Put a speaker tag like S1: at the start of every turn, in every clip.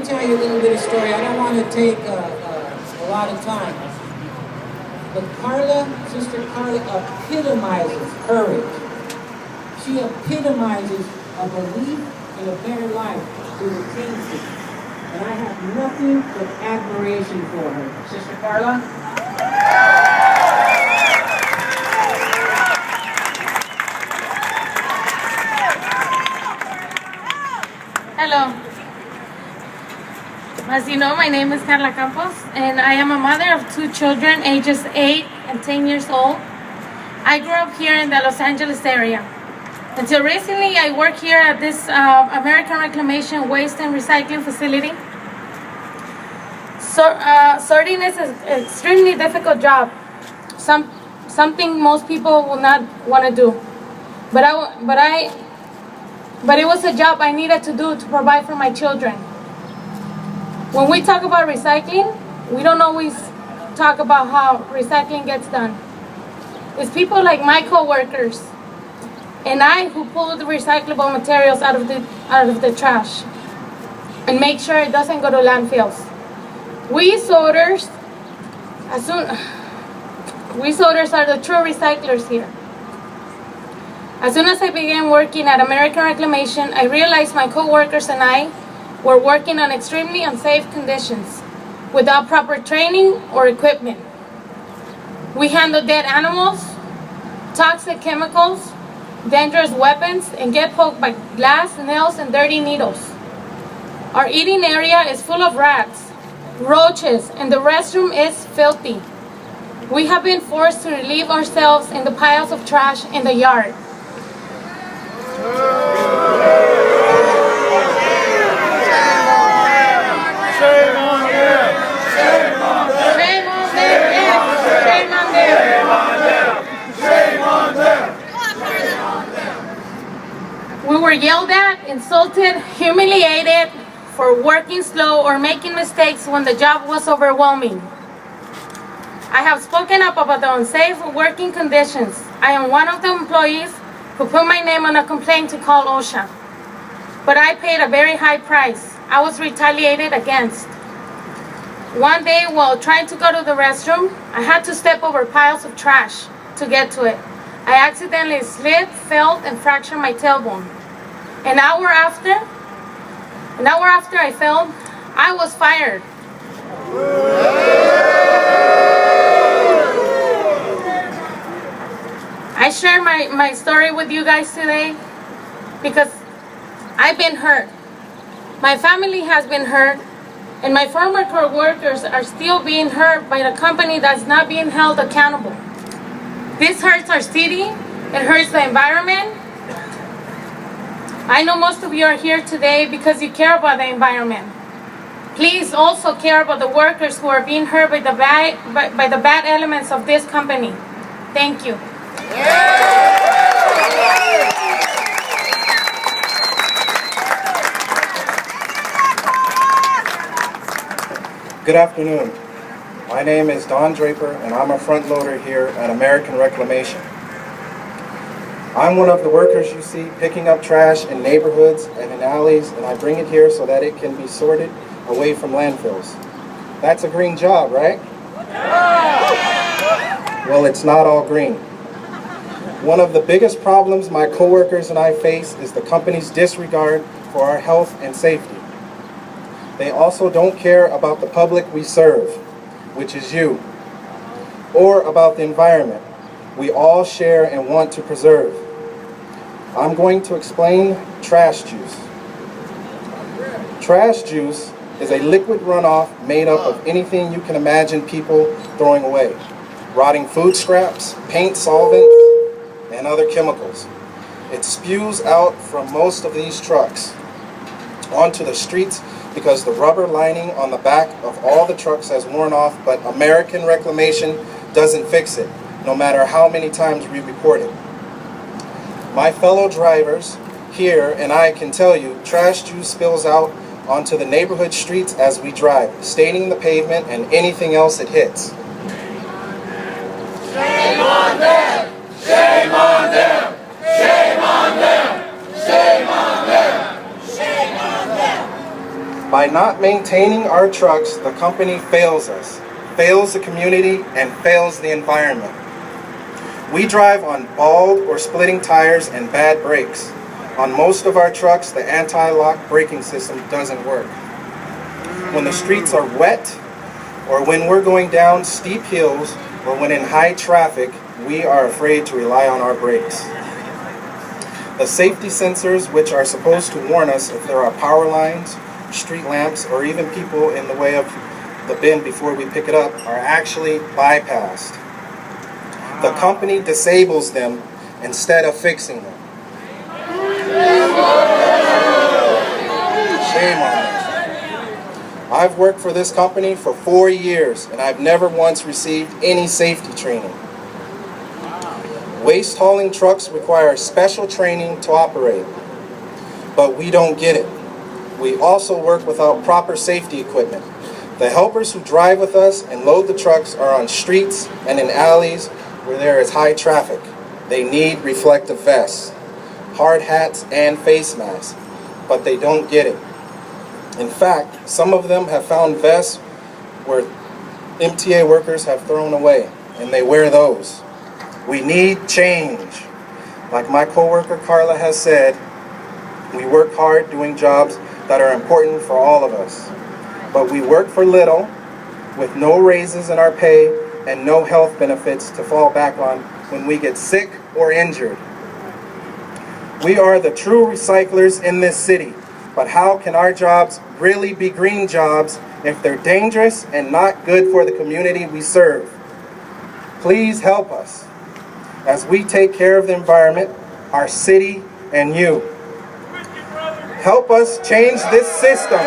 S1: tell you a little bit of story. I don't want to take a lot of time. But Sister Carla epitomizes courage. She epitomizes a belief in a better life through the Teamsters. And I have nothing but admiration for her. Sister Carla?
S2: Hello. As you know, my name is Carla Campos, and I am a mother of 2 children, ages 8 and 10 years old. I grew up here in the Los Angeles area. Until recently, I work here at this American Reclamation Waste and Recycling Facility. Sorting is an extremely difficult job, something most people will not want to do. But it was a job I needed to do to provide for my children. When we talk about recycling, we don't always talk about how recycling gets done. It's people like my co-workers and I who pull the recyclable materials out of the trash and make sure it doesn't go to landfills. We sorters are the true recyclers here. As soon as I began working at American Reclamation, I realized my co-workers and I were working on extremely unsafe conditions without proper training or equipment. We handle dead animals, toxic chemicals, dangerous weapons, and get poked by glass, nails, and dirty needles. Our eating area is full of rats, roaches, and the restroom is filthy. We have been forced to relieve ourselves in the piles of trash in the yard. We were yelled at, insulted, humiliated for working slow or making mistakes when the job was overwhelming. I have spoken up about the unsafe working conditions. I am one of the employees who put my name on a complaint to call OSHA. But I paid a very high price. I was retaliated against. One day while trying to go to the restroom, I had to step over piles of trash to get to it. I accidentally slid, fell, and fractured my tailbone. An hour after I fell, I was fired. I share my story with you guys today because I've been hurt. My family has been hurt, and my former co-workers are still being hurt by the company that's not being held accountable. This hurts our city, it hurts the environment. I know most of you are here today because you care about the environment. Please also care about the workers who are being hurt by the bad elements of this company. Thank you.
S3: Good afternoon. My name is Don Draper, and I'm a front loader here at American Reclamation. I'm one of the workers you see picking up trash in neighborhoods and in alleys, and I bring it here so that it can be sorted away from landfills. That's a green job, right? Well, it's not all green. One of the biggest problems my coworkers and I face is the company's disregard for our health and safety. They also don't care about the public we serve, which is you, or about the environment we all share and want to preserve. I'm going to explain trash juice. Trash juice is a liquid runoff made up of anything you can imagine people throwing away. Rotting food scraps, paint solvents, and other chemicals. It spews out from most of these trucks onto the streets because the rubber lining on the back of all the trucks has worn off, but American Reclamation doesn't fix it, no matter how many times we report it. My fellow drivers here and I can tell you trash juice spills out onto the neighborhood streets as we drive, staining the pavement and anything else it hits.
S4: Shame on them! Shame on them! Shame on them! Shame on them! Shame on them!
S3: By not maintaining our trucks, the company fails us, fails the community, and fails the environment. We drive on bald or splitting tires and bad brakes. On most of our trucks, the anti-lock braking system doesn't work. When the streets are wet, or when we're going down steep hills, or when in high traffic, we are afraid to rely on our brakes. The safety sensors, which are supposed to warn us if there are power lines, street lamps, or even people in the way of the bin before we pick it up, are actually bypassed. The company disables them instead of fixing them. Shame on them. I've worked for this company for 4 years, and I've never once received any safety training. Waste hauling trucks require special training to operate, but we don't get it. We also work without proper safety equipment. The helpers who drive with us and load the trucks are on streets and in alleys where there is high traffic. They need reflective vests, hard hats, and face masks, but they don't get it. In fact, some of them have found vests where MTA workers have thrown away, and they wear those. We need change. Like my coworker Carla has said, we work hard doing jobs that are important for all of us. But we work for little, with no raises in our pay and no health benefits to fall back on when we get sick or injured. We are the true recyclers in this city, but how can our jobs really be green jobs if they're dangerous and not good for the community we serve? Please help us as we take care of the environment, our city, and you. Help us change this system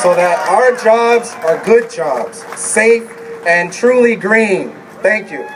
S3: so that our jobs are good jobs, safe and truly green. Thank you.